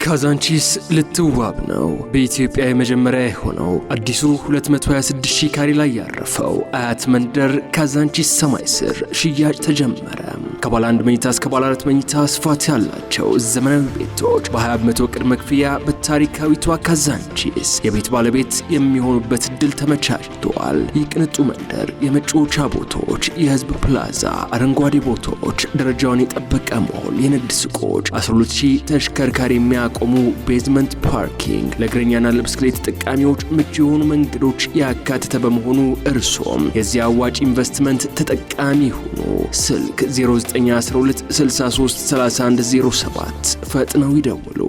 ካዛንቺስ ልትዋብ ነው። በኢትዮጵያ የመጀመሪያ የሆነው አዲሱ 226 ሺህ ካሬ ላይ ያረፈው አያት መንደር ካዛንቺስ ሰማይ ስር ሽያጭ ተጀመረ። ከባለ 1 መኝታ እስከ ባለ 4 መኝታ ስፋት ያላቸው ዘመናዊ ቤቶች በ20 በመቶ ቅድመ ክፍያ በታሪካዊቷ ካዛንቺስ የቤት ባለቤት የሚሆኑበት እድል ተመቻችቷል። የቅንጡ መንደር የመጫወቻ ቦታዎች፣ የህዝብ ፕላዛ፣ አረንጓዴ ቦታዎች፣ ደረጃውን የጠበቀ ሞል፣ የንግድ ሱቆች፣ 12000 ተሽከርካሪ የሚያቆሙ ቤዝመንት ፓርኪንግ፣ ለእግረኛና ለብስክሌት ተጠቃሚዎች ምቹ የሆኑ መንገዶች ያካተተ በመሆኑ እርሶም የዚህ አዋጭ ኢንቨስትመንት ተጠቃሚ ሁኑ። ስልክ 0912633107 ፈጥነው ይደውሉ።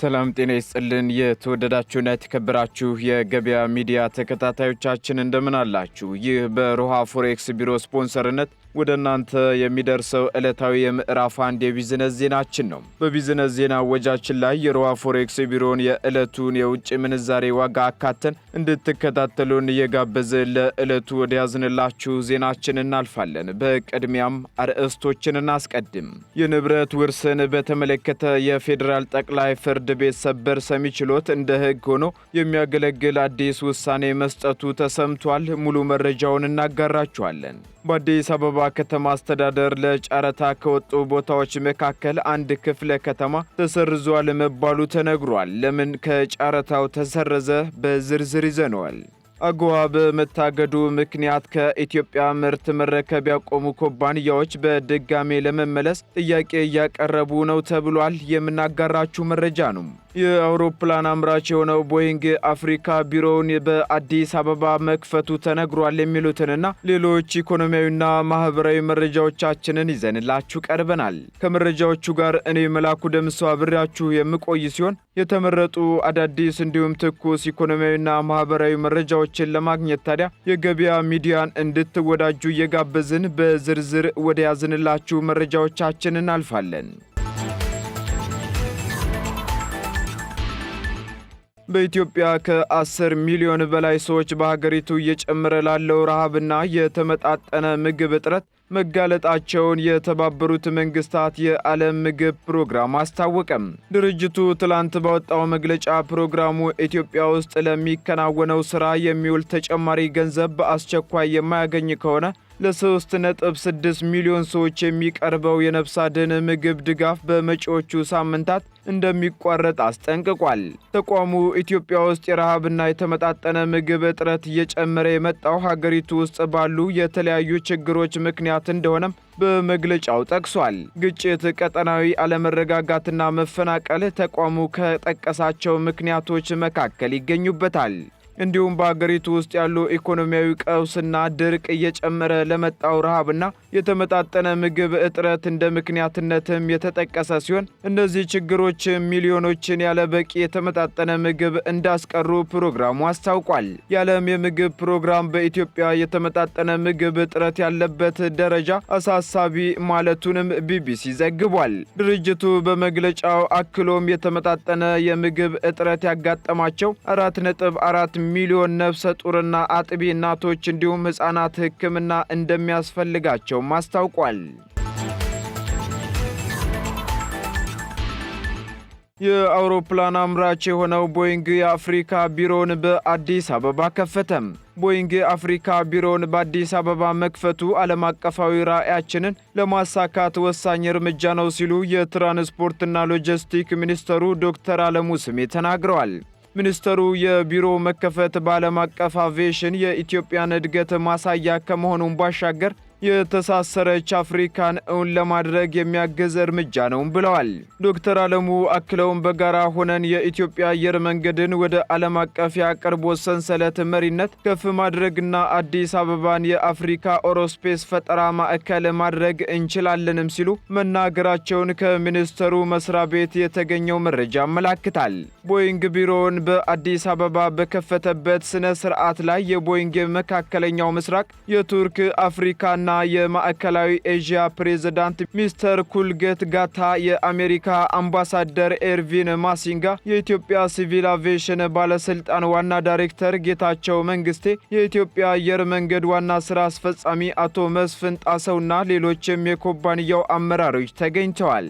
ሰላም ጤና ይስጥልን። የተወደዳችሁና የተከበራችሁ የገበያ ሚዲያ ተከታታዮቻችን እንደምን አላችሁ? ይህ በሮሃ ፎሬክስ ቢሮ ስፖንሰርነት ወደ እናንተ የሚደርሰው ዕለታዊ የምዕራፍ 1 የቢዝነስ ዜናችን ነው። በቢዝነስ ዜና ወጃችን ላይ የሮሃ ፎሬክስ ቢሮን የዕለቱን የውጭ ምንዛሬ ዋጋ አካተን እንድትከታተሉን እየጋበዝን ለዕለቱ ወደ ያዝንላችሁ ዜናችን እናልፋለን። በቅድሚያም አርዕስቶችን እናስቀድም። የንብረት ውርስን በተመለከተ የፌዴራል ጠቅላይ ፍርድ ቤት ሰበር ሰሚ ችሎት እንደ ሕግ ሆኖ የሚያገለግል አዲስ ውሳኔ መስጠቱ ተሰምቷል። ሙሉ መረጃውን እናጋራችኋለን። በአዲስ አበባ ከተማ አስተዳደር ለጨረታ ከወጡ ቦታዎች መካከል አንድ ክፍለ ከተማ ተሰርዟል መባሉ ተነግሯል። ለምን ከጨረታው ተሰረዘ? በዝርዝር ይዘነዋል። አጎዋ በመታገዱ ምክንያት ከኢትዮጵያ ምርት መረከብ ያቆሙ ኩባንያዎች በድጋሜ ለመመለስ ጥያቄ እያቀረቡ ነው ተብሏል። የምናጋራችሁ መረጃ ነው። የአውሮፕላን አምራች የሆነው ቦይንግ አፍሪካ ቢሮውን በአዲስ አበባ መክፈቱ ተነግሯል። የሚሉትንና ሌሎች ኢኮኖሚያዊና ማህበራዊ መረጃዎቻችንን ይዘንላችሁ ቀርበናል። ከመረጃዎቹ ጋር እኔ መላኩ ደምሰው አብሬያችሁ የምቆይ ሲሆን የተመረጡ አዳዲስ እንዲሁም ትኩስ ኢኮኖሚያዊና ማህበራዊ መረጃዎችን ለማግኘት ታዲያ የገበያ ሚዲያን እንድትወዳጁ እየጋበዝን በዝርዝር ወደ ያዝንላችሁ መረጃዎቻችን እናልፋለን። በኢትዮጵያ ከ10 ሚሊዮን በላይ ሰዎች በሀገሪቱ እየጨመረ ላለው ረሃብና የተመጣጠነ ምግብ እጥረት መጋለጣቸውን የተባበሩት መንግስታት የዓለም ምግብ ፕሮግራም አስታወቀም። ድርጅቱ ትላንት ባወጣው መግለጫ ፕሮግራሙ ኢትዮጵያ ውስጥ ለሚከናወነው ሥራ የሚውል ተጨማሪ ገንዘብ በአስቸኳይ የማያገኝ ከሆነ ለ3.6 ሚሊዮን ሰዎች የሚቀርበው የነፍስ አድን ምግብ ድጋፍ በመጪዎቹ ሳምንታት እንደሚቋረጥ አስጠንቅቋል። ተቋሙ ኢትዮጵያ ውስጥ የረሃብና የተመጣጠነ ምግብ እጥረት እየጨመረ የመጣው ሀገሪቱ ውስጥ ባሉ የተለያዩ ችግሮች ምክንያት እንደሆነም በመግለጫው ጠቅሷል። ግጭት፣ ቀጠናዊ አለመረጋጋትና መፈናቀል ተቋሙ ከጠቀሳቸው ምክንያቶች መካከል ይገኙበታል። እንዲሁም በአገሪቱ ውስጥ ያሉ ኢኮኖሚያዊ ቀውስና ድርቅ እየጨመረ ለመጣው ረሃብና የተመጣጠነ ምግብ እጥረት እንደ ምክንያትነትም የተጠቀሰ ሲሆን እነዚህ ችግሮች ሚሊዮኖችን ያለ በቂ የተመጣጠነ ምግብ እንዳስቀሩ ፕሮግራሙ አስታውቋል። የዓለም የምግብ ፕሮግራም በኢትዮጵያ የተመጣጠነ ምግብ እጥረት ያለበት ደረጃ አሳሳቢ ማለቱንም ቢቢሲ ዘግቧል። ድርጅቱ በመግለጫው አክሎም የተመጣጠነ የምግብ እጥረት ያጋጠማቸው 4.4 ሚሊዮን ነፍሰ ጡርና አጥቢ እናቶች እንዲሁም ሕፃናት ሕክምና እንደሚያስፈልጋቸው አስታውቋል። የአውሮፕላን አምራች የሆነው ቦይንግ የአፍሪካ ቢሮውን በአዲስ አበባ ከፈተም። ቦይንግ አፍሪካ ቢሮውን በአዲስ አበባ መክፈቱ ዓለም አቀፋዊ ራዕያችንን ለማሳካት ወሳኝ እርምጃ ነው ሲሉ የትራንስፖርትና ሎጂስቲክ ሚኒስተሩ ዶክተር አለሙ ስሜ ተናግረዋል። ሚኒስተሩ የቢሮ መከፈት በዓለም አቀፍ አቪዬሽን የኢትዮጵያን እድገት ማሳያ ከመሆኑም ባሻገር የተሳሰረች አፍሪካን እውን ለማድረግ የሚያግዝ እርምጃ ነው ብለዋል። ዶክተር አለሙ አክለውም በጋራ ሆነን የኢትዮጵያ አየር መንገድን ወደ ዓለም አቀፍ የአቅርቦት ሰንሰለት መሪነት ከፍ ማድረግና አዲስ አበባን የአፍሪካ ኤሮስፔስ ፈጠራ ማዕከል ማድረግ እንችላለንም ሲሉ መናገራቸውን ከሚኒስተሩ መስሪያ ቤት የተገኘው መረጃ ያመላክታል። ቦይንግ ቢሮውን በአዲስ አበባ በከፈተበት ስነ ስርዓት ላይ የቦይንግ መካከለኛው ምስራቅ፣ የቱርክ፣ አፍሪካና የማዕከላዊ ኤዥያ ፕሬዝዳንት ሚስተር ኩልጌት ጋታ፣ የአሜሪካ አምባሳደር ኤርቪን ማሲንጋ፣ የኢትዮጵያ ሲቪል አቪዬሽን ባለስልጣን ዋና ዳይሬክተር ጌታቸው መንግስቴ፣ የኢትዮጵያ አየር መንገድ ዋና ስራ አስፈጻሚ አቶ መስፍን ጣሰውና ሌሎችም የኩባንያው አመራሮች ተገኝተዋል።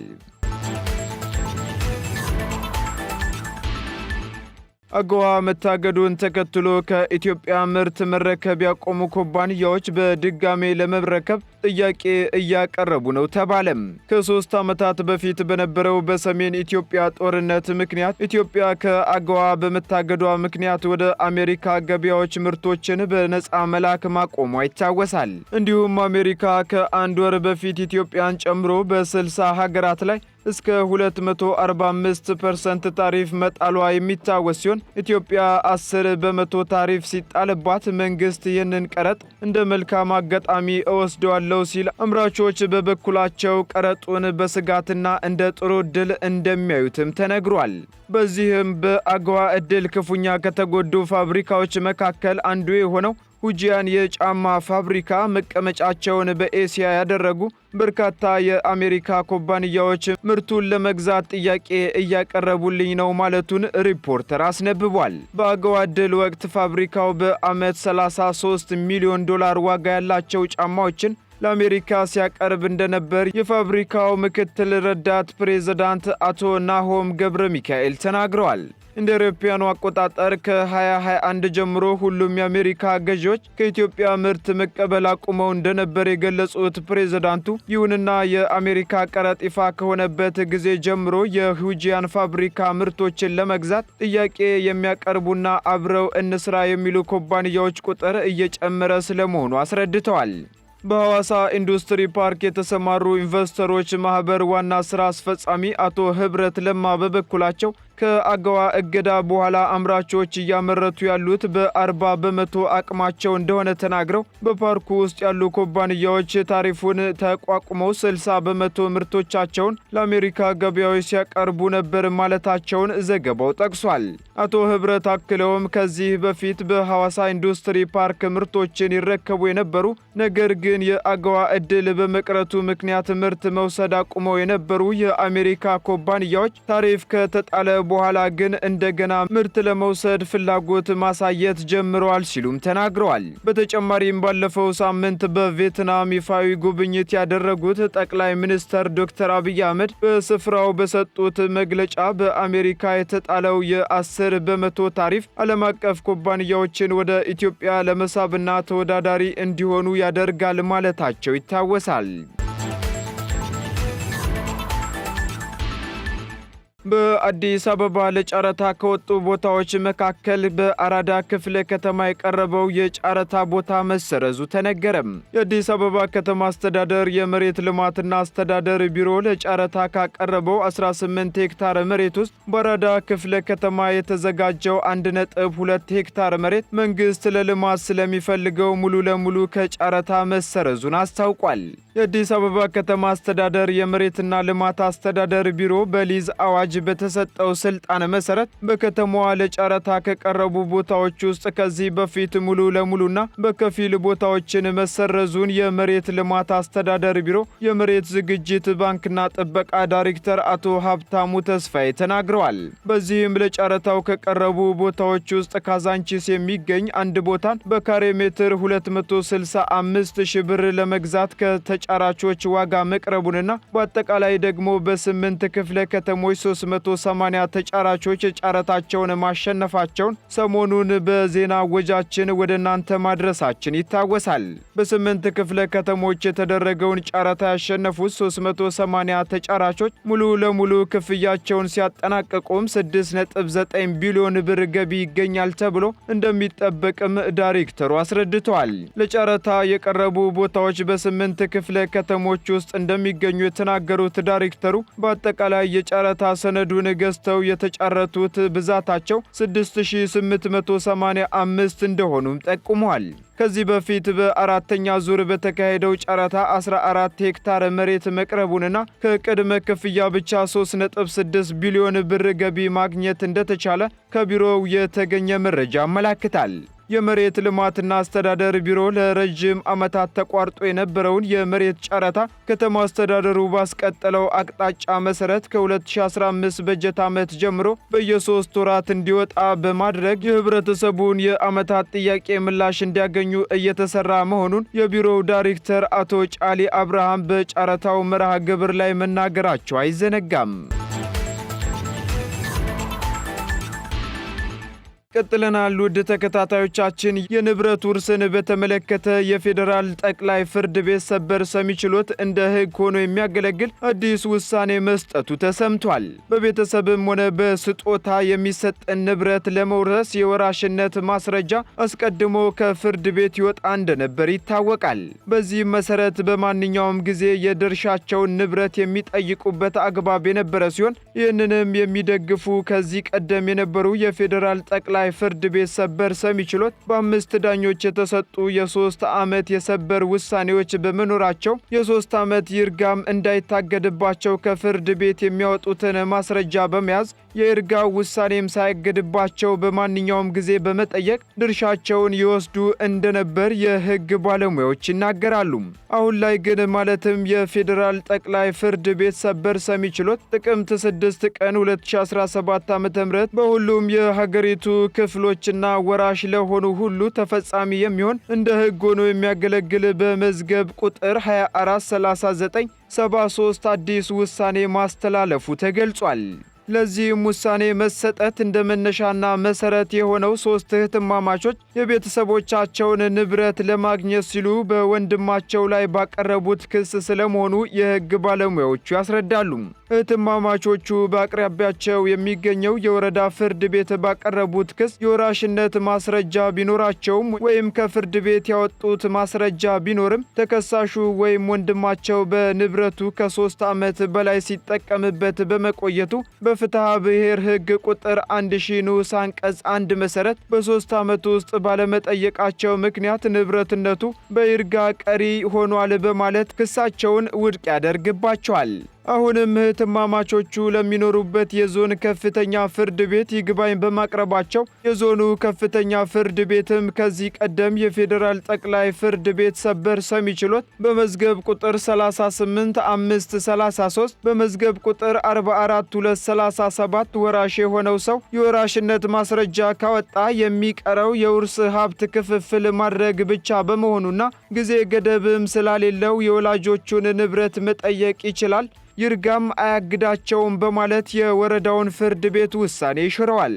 አገዋ መታገዱን ተከትሎ ከኢትዮጵያ ምርት መረከብ ያቆሙ ኩባንያዎች በድጋሜ ለመረከብ ጥያቄ እያቀረቡ ነው ተባለም። ከ3 ዓመታት በፊት በነበረው በሰሜን ኢትዮጵያ ጦርነት ምክንያት ኢትዮጵያ ከአገዋ በመታገዷ ምክንያት ወደ አሜሪካ ገበያዎች ምርቶችን በነፃ መላክ ማቆሟ ይታወሳል። እንዲሁም አሜሪካ ከአንድ ወር በፊት ኢትዮጵያን ጨምሮ በ60 ሀገራት ላይ እስከ 245% ታሪፍ መጣሏ የሚታወስ ሲሆን ኢትዮጵያ 10% ታሪፍ ሲጣልባት መንግስት ይህንን ቀረጥ እንደ መልካም አጋጣሚ እወስደዋለሁ ሲል፣ አምራቾች በበኩላቸው ቀረጡን በስጋትና እንደ ጥሩ ዕድል እንደሚያዩትም ተነግሯል። በዚህም በአገዋ ዕድል ክፉኛ ከተጎዱ ፋብሪካዎች መካከል አንዱ የሆነው ሁጂያን የጫማ ፋብሪካ መቀመጫቸውን በኤስያ ያደረጉ በርካታ የአሜሪካ ኩባንያዎች ምርቱን ለመግዛት ጥያቄ እያቀረቡልኝ ነው ማለቱን ሪፖርተር አስነብቧል። በአገዋ ዕድል ወቅት ፋብሪካው በዓመት $33 ሚሊዮን ዋጋ ያላቸው ጫማዎችን ለአሜሪካ ሲያቀርብ እንደነበር የፋብሪካው ምክትል ረዳት ፕሬዝዳንት አቶ ናሆም ገብረ ሚካኤል ተናግረዋል። እንደ አውሮፓውያኑ አቆጣጠር ከ2021 ጀምሮ ሁሉም የአሜሪካ ገዢዎች ከኢትዮጵያ ምርት መቀበል አቁመው እንደነበር የገለጹት ፕሬዝዳንቱ፣ ይሁንና የአሜሪካ ቀረጥ ይፋ ከሆነበት ጊዜ ጀምሮ የሁጂያን ፋብሪካ ምርቶችን ለመግዛት ጥያቄ የሚያቀርቡና አብረው እንስራ የሚሉ ኩባንያዎች ቁጥር እየጨመረ ስለመሆኑ አስረድተዋል። በሐዋሳ ኢንዱስትሪ ፓርክ የተሰማሩ ኢንቨስተሮች ማህበር ዋና ስራ አስፈጻሚ አቶ ህብረት ለማ በበኩላቸው ከአገዋ እገዳ በኋላ አምራቾች እያመረቱ ያሉት በ40% አቅማቸው እንደሆነ ተናግረው በፓርኩ ውስጥ ያሉ ኩባንያዎች ታሪፉን ተቋቁመው 60% ምርቶቻቸውን ለአሜሪካ ገበያዎች ሲያቀርቡ ነበር ማለታቸውን ዘገባው ጠቅሷል። አቶ ህብረት አክለውም ከዚህ በፊት በሐዋሳ ኢንዱስትሪ ፓርክ ምርቶችን ይረከቡ የነበሩ ነገር ግን የአገዋ ዕድል በመቅረቱ ምክንያት ምርት መውሰድ አቁመው የነበሩ የአሜሪካ ኩባንያዎች ታሪፍ ከተጣለ በኋላ ግን እንደገና ምርት ለመውሰድ ፍላጎት ማሳየት ጀምረዋል ሲሉም ተናግረዋል። በተጨማሪም ባለፈው ሳምንት በቪየትናም ይፋዊ ጉብኝት ያደረጉት ጠቅላይ ሚኒስትር ዶክተር አብይ አህመድ በስፍራው በሰጡት መግለጫ በአሜሪካ የተጣለው የ10% ታሪፍ ዓለም አቀፍ ኩባንያዎችን ወደ ኢትዮጵያ ለመሳብና ተወዳዳሪ እንዲሆኑ ያደርጋል ማለታቸው ይታወሳል። በአዲስ አበባ ለጨረታ ከወጡ ቦታዎች መካከል በአራዳ ክፍለ ከተማ የቀረበው የጨረታ ቦታ መሰረዙ ተነገረም። የአዲስ አበባ ከተማ አስተዳደር የመሬት ልማትና አስተዳደር ቢሮ ለጨረታ ካቀረበው 18 ሄክታር መሬት ውስጥ በአራዳ ክፍለ ከተማ የተዘጋጀው 1.2 ሄክታር መሬት መንግስት ለልማት ስለሚፈልገው ሙሉ ለሙሉ ከጨረታ መሰረዙን አስታውቋል። የአዲስ አበባ ከተማ አስተዳደር የመሬትና ልማት አስተዳደር ቢሮ በሊዝ አዋጅ በተሰጠው ስልጣን መሰረት በከተማዋ ለጨረታ ከቀረቡ ቦታዎች ውስጥ ከዚህ በፊት ሙሉ ለሙሉና በከፊል ቦታዎችን መሰረዙን የመሬት ልማት አስተዳደር ቢሮ የመሬት ዝግጅት ባንክና ጥበቃ ዳይሬክተር አቶ ሀብታሙ ተስፋዬ ተናግረዋል። በዚህም ለጨረታው ከቀረቡ ቦታዎች ውስጥ ካዛንቺስ የሚገኝ አንድ ቦታን በካሬ ሜትር 265 ሺህ ብር ለመግዛት ከተጫራቾች ዋጋ መቅረቡንና በአጠቃላይ ደግሞ በ8 ክፍለ ከተሞች 380 ተጫራቾች ጨረታቸውን ማሸነፋቸውን ሰሞኑን በዜና ወጃችን ወደ እናንተ ማድረሳችን ይታወሳል። በ8 ክፍለ ከተሞች የተደረገውን ጨረታ ያሸነፉት 380 ተጫራቾች ሙሉ ለሙሉ ክፍያቸውን ሲያጠናቅቁም 6.9 ቢሊዮን ብር ገቢ ይገኛል ተብሎ እንደሚጠበቅም ዳይሬክተሩ አስረድተዋል። ለጨረታ የቀረቡ ቦታዎች በ8 ክፍለ ከተሞች ውስጥ እንደሚገኙ የተናገሩት ዳይሬክተሩ በአጠቃላይ የጨረታ ሰነዱን ገዝተው የተጫረቱት ብዛታቸው 6885 እንደሆኑም ጠቁመዋል። ከዚህ በፊት በአራተኛ ዙር በተካሄደው ጨረታ 14 ሄክታር መሬት መቅረቡንና ከቅድመ ክፍያ ብቻ 3.6 ቢሊዮን ብር ገቢ ማግኘት እንደተቻለ ከቢሮው የተገኘ መረጃ ያመለክታል። የመሬት ልማትና አስተዳደር ቢሮ ለረጅም ዓመታት ተቋርጦ የነበረውን የመሬት ጨረታ ከተማ አስተዳደሩ ባስቀጠለው አቅጣጫ መሰረት ከ2015 በጀት ዓመት ጀምሮ በየ3 ወራት እንዲወጣ በማድረግ የህብረተሰቡን የዓመታት ጥያቄ ምላሽ እንዲያገኙ እየተሰራ መሆኑን የቢሮው ዳይሬክተር አቶ ጫሊ አብርሃም በጨረታው መርሃ ግብር ላይ መናገራቸው አይዘነጋም። ቀጥለናል። ውድ ተከታታዮቻችን የንብረት ውርስን በተመለከተ የፌዴራል ጠቅላይ ፍርድ ቤት ሰበር ሰሚ ችሎት እንደ ሕግ ሆኖ የሚያገለግል አዲስ ውሳኔ መስጠቱ ተሰምቷል። በቤተሰብም ሆነ በስጦታ የሚሰጥን ንብረት ለመውረስ የወራሽነት ማስረጃ አስቀድሞ ከፍርድ ቤት ይወጣ እንደነበር ይታወቃል። በዚህም መሰረት በማንኛውም ጊዜ የድርሻቸውን ንብረት የሚጠይቁበት አግባብ የነበረ ሲሆን ይህንንም የሚደግፉ ከዚህ ቀደም የነበሩ የፌዴራል ጠቅላይ ፍርድ ቤት ሰበር ሰሚ ችሎት በ5 ዳኞች የተሰጡ የ3 ዓመት የሰበር ውሳኔዎች በመኖራቸው የ3 ዓመት ይርጋም እንዳይታገድባቸው ከፍርድ ቤት የሚያወጡትን ማስረጃ በመያዝ የይርጋው ውሳኔም ሳይገድባቸው በማንኛውም ጊዜ በመጠየቅ ድርሻቸውን ይወስዱ እንደነበር የሕግ ባለሙያዎች ይናገራሉ። አሁን ላይ ግን ማለትም የፌዴራል ጠቅላይ ፍርድ ቤት ሰበር ሰሚ ችሎት ጥቅምት 6 ቀን 2017 ዓ.ም በሁሉም የሀገሪቱ ክፍሎችና ወራሽ ለሆኑ ሁሉ ተፈጻሚ የሚሆን እንደ ሕግ ሆኖ የሚያገለግል በመዝገብ ቁጥር 2439/73 አዲስ ውሳኔ ማስተላለፉ ተገልጿል። ለዚህም ውሳኔ መሰጠት እንደ መነሻና መሰረት የሆነው 3 እህትማማቾች የቤተሰቦቻቸውን ንብረት ለማግኘት ሲሉ በወንድማቸው ላይ ባቀረቡት ክስ ስለመሆኑ የሕግ ባለሙያዎቹ ያስረዳሉ። እህትማማቾቹ በአቅራቢያቸው የሚገኘው የወረዳ ፍርድ ቤት ባቀረቡት ክስ የወራሽነት ማስረጃ ቢኖራቸውም ወይም ከፍርድ ቤት ያወጡት ማስረጃ ቢኖርም ተከሳሹ ወይም ወንድማቸው በንብረቱ ከ3 ዓመት በላይ ሲጠቀምበት በመቆየቱ በፍትሐ ብሔር ሕግ ቁጥር 1000 ንዑስ አንቀጽ 1 መሰረት በ3 ዓመት ውስጥ ባለመጠየቃቸው ምክንያት ንብረትነቱ በይርጋ ቀሪ ሆኗል በማለት ክሳቸውን ውድቅ ያደርግባቸዋል። አሁንም እህትማማቾቹ ለሚኖሩበት የዞን ከፍተኛ ፍርድ ቤት ይግባኝ በማቅረባቸው የዞኑ ከፍተኛ ፍርድ ቤትም ከዚህ ቀደም የፌዴራል ጠቅላይ ፍርድ ቤት ሰበር ሰሚ ችሎት በመዝገብ ቁጥር 38533 በመዝገብ ቁጥር 44237 ወራሽ የሆነው ሰው የወራሽነት ማስረጃ ካወጣ የሚቀረው የውርስ ሀብት ክፍፍል ማድረግ ብቻ በመሆኑና ጊዜ ገደብም ስላሌለው የወላጆቹን ንብረት መጠየቅ ይችላል፣ ይርጋም አያግዳቸውም በማለት የወረዳውን ፍርድ ቤት ውሳኔ ሽረዋል።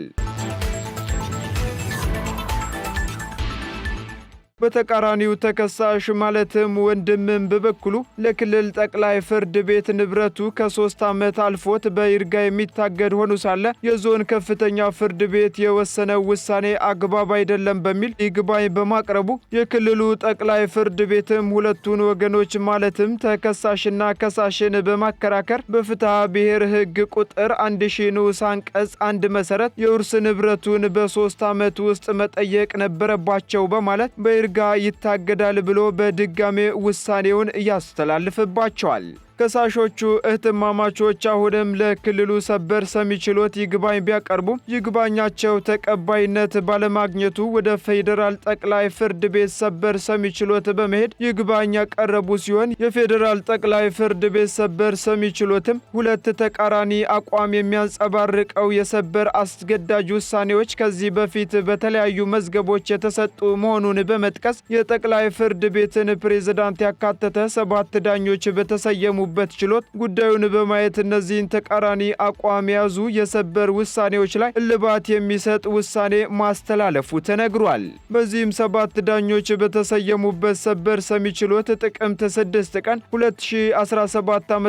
በተቃራኒው ተከሳሽ ማለትም ወንድምም በበኩሉ ለክልል ጠቅላይ ፍርድ ቤት ንብረቱ ከ3 ዓመት አልፎት በይርጋ የሚታገድ ሆኖ ሳለ የዞን ከፍተኛ ፍርድ ቤት የወሰነው ውሳኔ አግባብ አይደለም በሚል ይግባኝ በማቅረቡ የክልሉ ጠቅላይ ፍርድ ቤትም ሁለቱን ወገኖች ማለትም ተከሳሽና ከሳሽን በማከራከር በፍትሐ ብሔር ሕግ ቁጥር 1000 ንዑስ አንቀጽ 1 መሰረት የውርስ ንብረቱን በ3 ዓመት ውስጥ መጠየቅ ነበረባቸው በማለት በይርጋ ይታገዳል ብሎ በድጋሜ ውሳኔውን ያስተላልፍባቸዋል። ከሳሾቹ እህትማማቾች አሁንም ለክልሉ ሰበር ሰሚ ችሎት ይግባኝ ቢያቀርቡ ይግባኛቸው ተቀባይነት ባለማግኘቱ ወደ ፌዴራል ጠቅላይ ፍርድ ቤት ሰበር ሰሚ ችሎት በመሄድ ይግባኝ ያቀረቡ ሲሆን የፌዴራል ጠቅላይ ፍርድ ቤት ሰበር ሰሚ ችሎትም ሁለት ተቃራኒ አቋም የሚያንጸባርቀው የሰበር አስገዳጅ ውሳኔዎች ከዚህ በፊት በተለያዩ መዝገቦች የተሰጡ መሆኑን በመጥቀስ የጠቅላይ ፍርድ ቤትን ፕሬዝዳንት ያካተተ 7 ዳኞች በተሰየሙ በት ችሎት ጉዳዩን በማየት እነዚህን ተቃራኒ አቋም የያዙ የሰበር ውሳኔዎች ላይ እልባት የሚሰጥ ውሳኔ ማስተላለፉ ተነግሯል። በዚህም 7 ዳኞች በተሰየሙበት ሰበር ሰሚ ችሎት ጥቅምት 6 ቀን 2017 ዓ.ም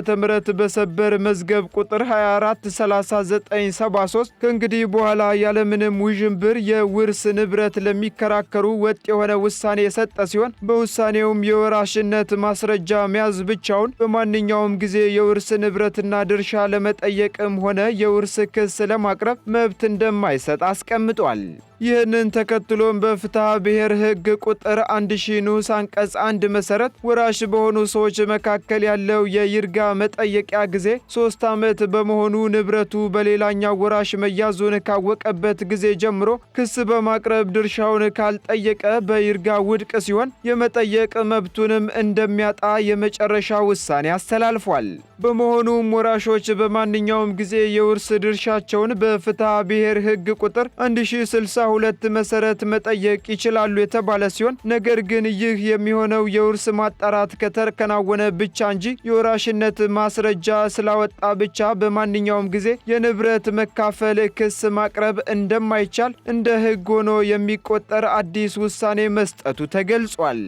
በሰበር መዝገብ ቁጥር 243973 ከእንግዲህ በኋላ ያለምንም ውዥንብር የውርስ ንብረት ለሚከራከሩ ወጥ የሆነ ውሳኔ የሰጠ ሲሆን በውሳኔውም የወራሽነት ማስረጃ መያዝ ብቻውን በማንኛውም ጊዜ የውርስ ንብረትና ድርሻ ለመጠየቅም ሆነ የውርስ ክስ ለማቅረብ መብት እንደማይሰጥ አስቀምጧል። ይህንን ተከትሎም በፍትሐ ብሔር ሕግ ቁጥር 1000 ንዑስ አንቀጽ 1 መሰረት ወራሽ በሆኑ ሰዎች መካከል ያለው የይርጋ መጠየቂያ ጊዜ 3 ዓመት በመሆኑ ንብረቱ በሌላኛው ወራሽ መያዙን ካወቀበት ጊዜ ጀምሮ ክስ በማቅረብ ድርሻውን ካልጠየቀ በይርጋ ውድቅ ሲሆን የመጠየቅ መብቱንም እንደሚያጣ የመጨረሻ ውሳኔ አስተላልፏል። በመሆኑም ወራሾች በማንኛውም ጊዜ የውርስ ድርሻቸውን በፍትሐ ብሔር ሕግ ቁጥር 1062 32 መሰረት መጠየቅ ይችላሉ የተባለ ሲሆን ነገር ግን ይህ የሚሆነው የውርስ ማጣራት ከተከናወነ ብቻ እንጂ የወራሽነት ማስረጃ ስላወጣ ብቻ በማንኛውም ጊዜ የንብረት መካፈል ክስ ማቅረብ እንደማይቻል እንደ ሕግ ሆኖ የሚቆጠር አዲስ ውሳኔ መስጠቱ ተገልጿል።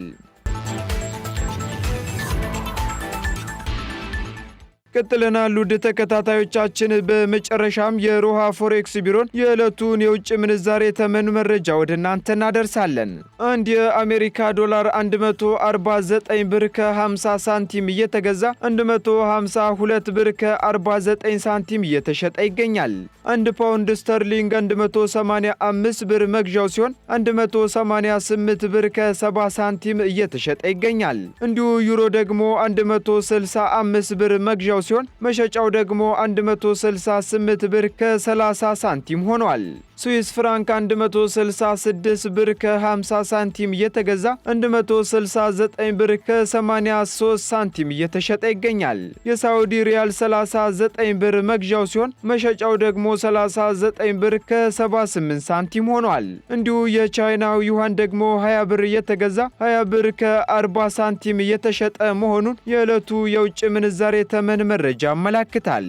ቀጥለናል ውድ ተከታታዮቻችን። በመጨረሻም የሮሃ ፎሬክስ ቢሮን የዕለቱን የውጭ ምንዛሬ ተመን መረጃ ወደ እናንተ እናደርሳለን። አንድ የአሜሪካ ዶላር 149 ብር ከ50 ሳንቲም እየተገዛ 152 ብር ከ49 ሳንቲም እየተሸጠ ይገኛል። 1 ፓውንድ ስተርሊንግ 185 ብር መግዣው ሲሆን 188 ብር ከ70 ሳንቲም እየተሸጠ ይገኛል። እንዲሁ ዩሮ ደግሞ 165 ብር መግዣው ሲሆን መሸጫው ደግሞ 168 ብር ከ30 ሳንቲም ሆኗል። ስዊስ ፍራንክ 166 ብር ከ50 ሳንቲም እየተገዛ 169 ብር ከ83 ሳንቲም እየተሸጠ ይገኛል። የሳውዲ ሪያል 39 ብር መግዣው ሲሆን መሸጫው ደግሞ 39 ብር ከ78 ሳንቲም ሆኗል። እንዲሁ የቻይናው ዩዋን ደግሞ 20 ብር እየተገዛ 20 ብር ከ40 ሳንቲም እየተሸጠ መሆኑን የዕለቱ የውጭ ምንዛሬ ተመን መረጃ ያመለክታል።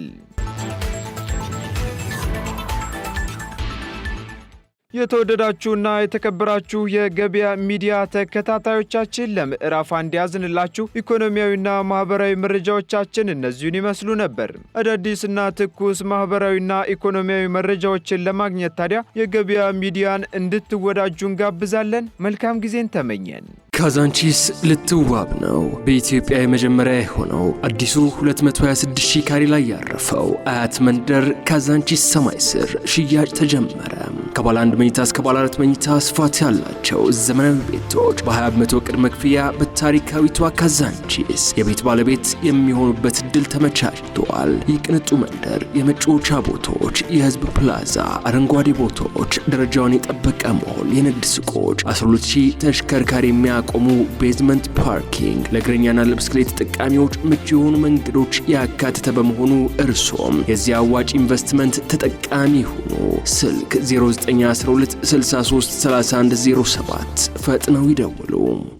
የተወደዳችሁና የተከበራችሁ የገበያ ሚዲያ ተከታታዮቻችን ለምዕራፍ 1 ያዝንላችሁ ኢኮኖሚያዊና ማህበራዊ መረጃዎቻችን እነዚህን ይመስሉ ነበር። አዳዲስና ትኩስ ማህበራዊና ኢኮኖሚያዊ መረጃዎችን ለማግኘት ታዲያ የገበያ ሚዲያን እንድትወዳጁ እንጋብዛለን። መልካም ጊዜን ተመኘን። ካዛንቺስ ልትዋብ ነው። በኢትዮጵያ የመጀመሪያ የሆነው አዲሱ 226,000 ካሬ ላይ ያረፈው አያት መንደር ካዛንቺስ ሰማይ ስር ሽያጭ ተጀመረ። ከባለ 1 መኝታ እስከ ባለ 4 መኝታ ስፋት ያላቸው ዘመናዊ ቤቶች በ20 በመቶ ቅድመ ክፍያ በታሪካዊቷ ካዛንቺስ የቤት ባለቤት የሚሆኑበት እድል ተመቻችቷል። የቅንጡ መንደር የመጫወቻ ቦታዎች፣ የህዝብ ፕላዛ፣ አረንጓዴ ቦታዎች፣ ደረጃውን የጠበቀ ሞል፣ የንግድ ሱቆች፣ 12,000 ተሽከርካሪ ቆሙ ቤዝመንት ፓርኪንግ፣ ለእግረኛና ለብስክሌት ተጠቃሚዎች ምቹ የሆኑ መንገዶች ያካተተ በመሆኑ እርሶም የዚህ አዋጭ ኢንቨስትመንት ተጠቃሚ ሆኑ። ስልክ 0912 63 3107 ፈጥነው ይደውሉ።